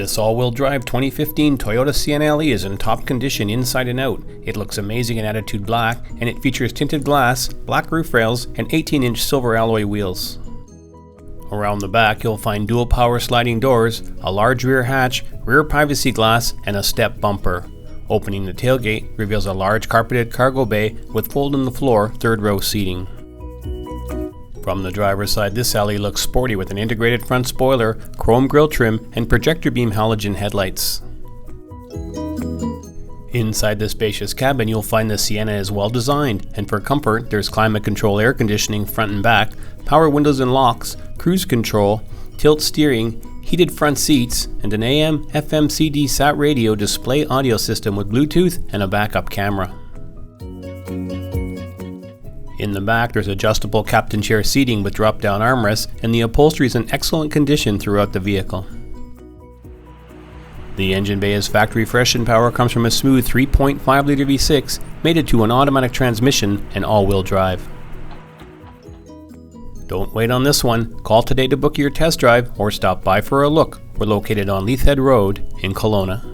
This all-wheel drive 2015 Toyota Sienna LE is in top condition inside and out. It looks amazing in Attitude Black, and it features tinted glass, black roof rails, and 18-inch silver alloy wheels. Around the back you'll find dual power sliding doors, a large rear hatch, rear privacy glass, and a step bumper. Opening the tailgate reveals a large carpeted cargo bay with fold-in-the-floor third-row seating. From the driver's side, this LE looks sporty with an integrated front spoiler, chrome grille trim, and projector beam halogen headlights. Inside the spacious cabin, you'll find the Sienna is well designed, and for comfort, there's climate control air conditioning front and back, power windows and locks, cruise control, tilt steering, heated front seats, and an AM, FM, CD, SAT radio display audio system with Bluetooth and a backup camera. In the back, there's adjustable captain chair seating with drop-down armrests, and the upholstery is in excellent condition throughout the vehicle. The engine bay is factory fresh and power comes from a smooth 3.5-liter V6 mated to an automatic transmission and all-wheel drive. Don't wait on this one. Call today to book your test drive or stop by for a look. We're located on Leathead Road in Kelowna.